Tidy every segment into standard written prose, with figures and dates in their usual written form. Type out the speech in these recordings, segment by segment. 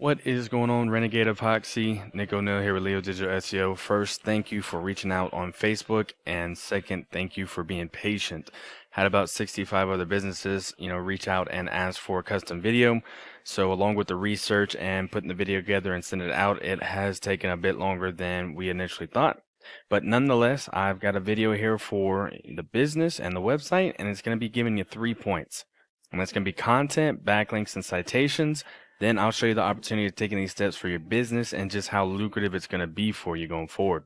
What is going on, Renegade Epoxy? Nick O'Neill here with Leo Digital SEO. First, thank you for reaching out on Facebook, and second, thank you for being patient. Had about 65 other businesses, reach out and ask for a custom video. So along with the research and putting the video together and sending it out, it has taken a bit longer than we initially thought. But nonetheless, I've got a video here for the business and the website, and it's going to be giving you 3 points. And that's going to be content, backlinks, and citations. Then I'll show you the opportunity of taking these steps for your business and just how lucrative it's going to be for you going forward.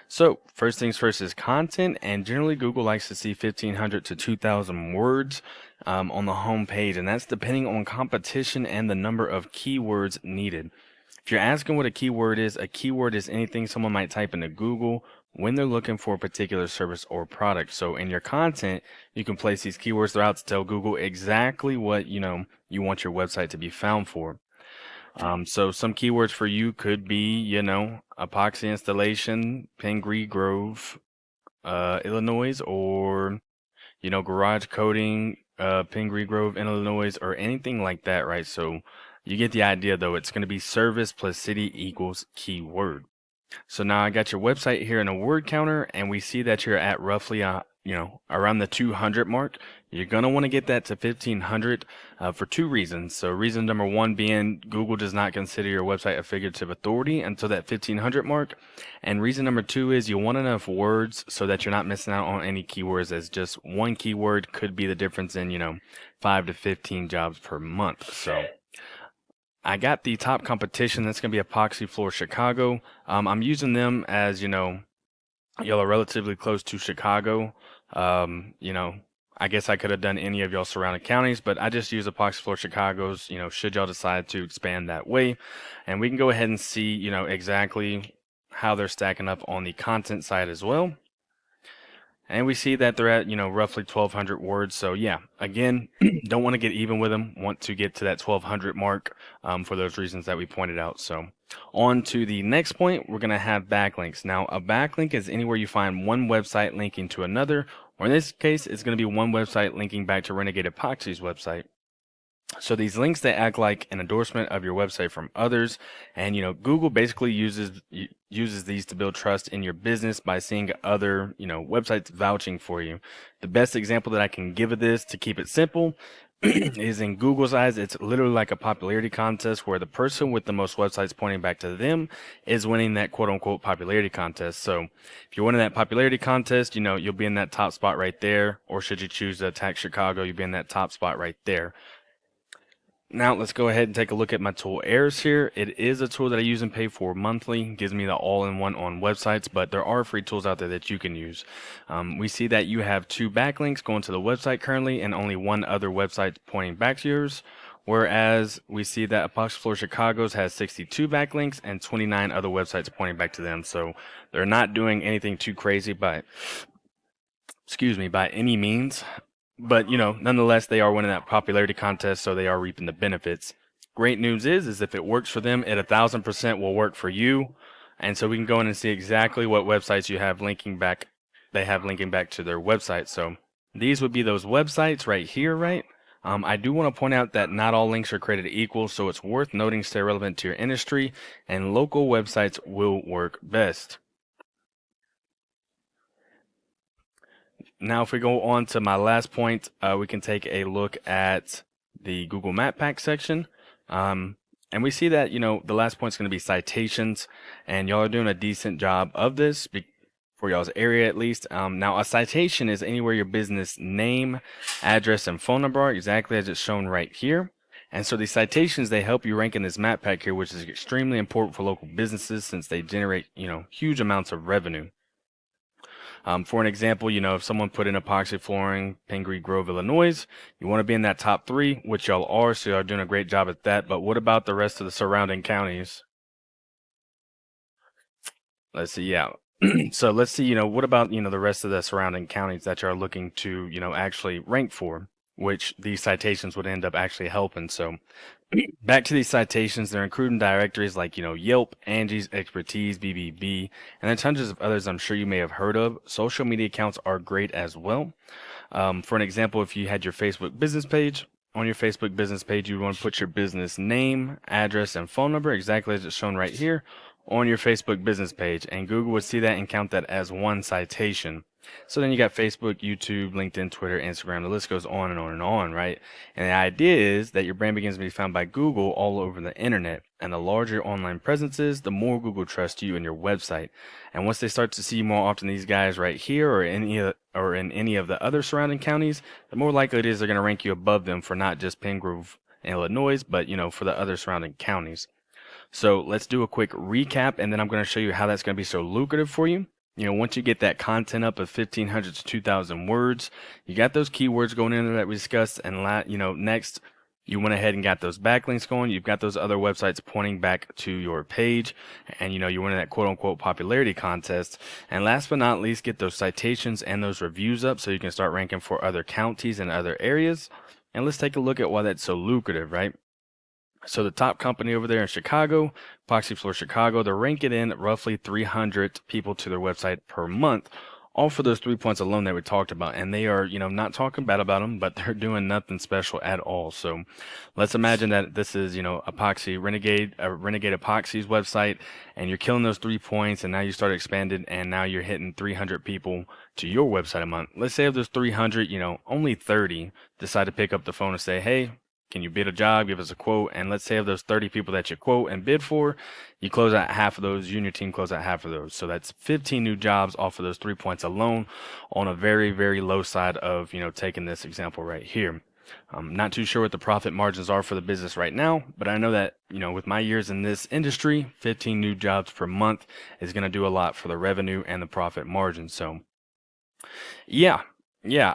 So first things first is content, and generally Google likes to see 1,500 to 2,000 words on the home page, and that's depending on competition and the number of keywords needed. If you're asking what a keyword is anything someone might type into Google when they're looking for a particular service or product. So in your content, you can place these keywords throughout to tell Google exactly what you want your website to be found for. So some keywords for you could be, epoxy installation, Pingree Grove, Illinois, or, garage coating, Pingree Grove, Illinois, or anything like that, right? So you get the idea, though. It's going to be service plus city equals keyword. So now I got your website here in a word counter, and we see that you're at roughly, around the 200 mark. You're going to want to get that to 1,500 for two reasons. So reason number one being Google does not consider your website a figurative authority until that 1,500 mark. And reason number two is you want enough words so that you're not missing out on any keywords, as just one keyword could be the difference in, 5 to 15 jobs per month. So I got the top competition. That's going to be Epoxy Floor Chicago. I'm using them as, y'all are relatively close to Chicago. I guess I could have done any of y'all surrounding counties, but I just use Epoxy Floor Chicago's, should y'all decide to expand that way. And we can go ahead and see, exactly how they're stacking up on the content side as well. And we see that they're at, roughly 1,200 words. So yeah, again, don't want to get even with them. Want to get to that 1,200 mark for those reasons that we pointed out. So on to the next point, we're going to have backlinks. Now, a backlink is anywhere you find one website linking to another, or in this case, it's going to be one website linking back to Renegade Epoxy's website. So these links, they act like an endorsement of your website from others, and Google basically uses these to build trust in your business by seeing other websites vouching for you. The best example that I can give of this, to keep it simple, is in Google's eyes, it's literally like a popularity contest where the person with the most websites pointing back to them is winning that quote unquote popularity contest. So if you're winning that popularity contest, you'll be in that top spot right there, or should you choose to attack Chicago, you'll be in that top spot right there. Now let's go ahead and take a look at my tool Airs here. It is a tool that I use and pay for monthly. It gives me the all-in-one on websites, but there are free tools out there that you can use. We see that you have 2 backlinks going to the website currently and only 1 other website pointing back to yours. Whereas we see that Epoxy Floor Chicago's has 62 backlinks and 29 other websites pointing back to them. So they're not doing anything too crazy by any means. But, nonetheless, they are winning that popularity contest, so they are reaping the benefits. Great news is if it works for them, it 1,000% will work for you. And so we can go in and see exactly what websites you have linking back. They have linking back to their website. So these would be those websites right here, right? I do want to point out that not all links are created equal, so it's worth noting to stay relevant to your industry, and local websites will work best. Now, if we go on to my last point, we can take a look at the Google Map Pack section. And we see that, the last point is going to be citations, and y'all are doing a decent job of this for y'all's area at least. Now, a citation is anywhere your business name, address, and phone number are, exactly as it's shown right here. And so these citations, they help you rank in this map pack here, which is extremely important for local businesses since they generate, huge amounts of revenue. For an example, if someone put in epoxy flooring, Pingree Grove, Illinois, you want to be in that top 3, which y'all are, so y'all are doing a great job at that. But what about the rest of the surrounding counties? Let's see, yeah. So let's see, what about, the rest of the surrounding counties that you're looking to, actually rank for, which these citations would end up actually helping. So back to these citations, they're including directories like, Yelp, Angie's, Expertise, BBB, and there's hundreds of others I'm sure you may have heard of. Social media accounts are great as well. For an example, if you had your Facebook business page, on your Facebook business page, you want to put your business name, address, and phone number exactly as it's shown right here on your Facebook business page, and Google would see that and count that as one citation. So then you got Facebook, YouTube, LinkedIn, Twitter, Instagram. The list goes on and on and on, right? And the idea is that your brand begins to be found by Google all over the internet. And the larger your online presence is, the more Google trusts you and your website. And once they start to see more often these guys right here or in any of the other surrounding counties, the more likely it is they're going to rank you above them for not just Pingree, Illinois, but for the other surrounding counties. So let's do a quick recap, and then I'm going to show you how that's going to be so lucrative for you. Once you get that content up of 1,500 to 2,000 words, you got those keywords going in there that we discussed, and next, you went ahead and got those backlinks going. You've got those other websites pointing back to your page, and you win that quote-unquote popularity contest. And last but not least, get those citations and those reviews up so you can start ranking for other counties and other areas. And let's take a look at why that's so lucrative, right? So the top company over there in Chicago, Epoxy Floor Chicago, they're ranking in roughly 300 people to their website per month, all for those 3 points alone that we talked about. And they are, not talking bad about them, but they're doing nothing special at all. So let's imagine that this is, Epoxy, Renegade Epoxy's website, and you're killing those 3 points, and now you start expanding, and now you're hitting 300 people to your website a month. Let's say of those 300, only 30 decide to pick up the phone and say, hey, can you bid a job? Give us a quote. And let's say of those 30 people that you quote and bid for, you close out half of those. You and your team close out half of those. So that's 15 new jobs off of those 3 points alone on a very, very low side of, taking this example right here. I'm not too sure what the profit margins are for the business right now, but I know that, with my years in this industry, 15 new jobs per month is going to do a lot for the revenue and the profit margin. So yeah,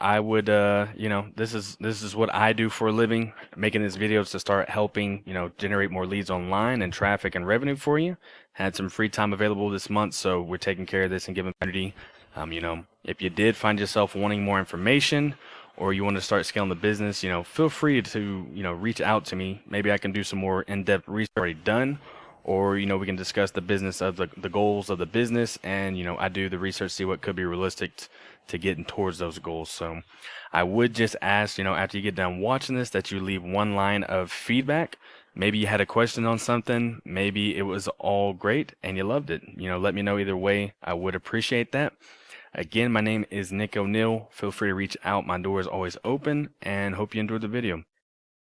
I would, this is what I do for a living, making these videos to start helping, generate more leads online and traffic and revenue for you. Had some free time available this month, so we're taking care of this and giving community. If you did find yourself wanting more information or you want to start scaling the business, feel free to, reach out to me. Maybe I can do some more in-depth research already done, or, we can discuss the business of the goals of the business. And, I do the research, see what could be realistic to getting towards those goals. So I would just ask, after you get done watching this, that you leave one line of feedback. Maybe you had a question on something. Maybe it was all great and you loved it. Let me know either way. I would appreciate that. Again, my name is Nick O'Neill. Feel free to reach out. My door is always open, and hope you enjoyed the video.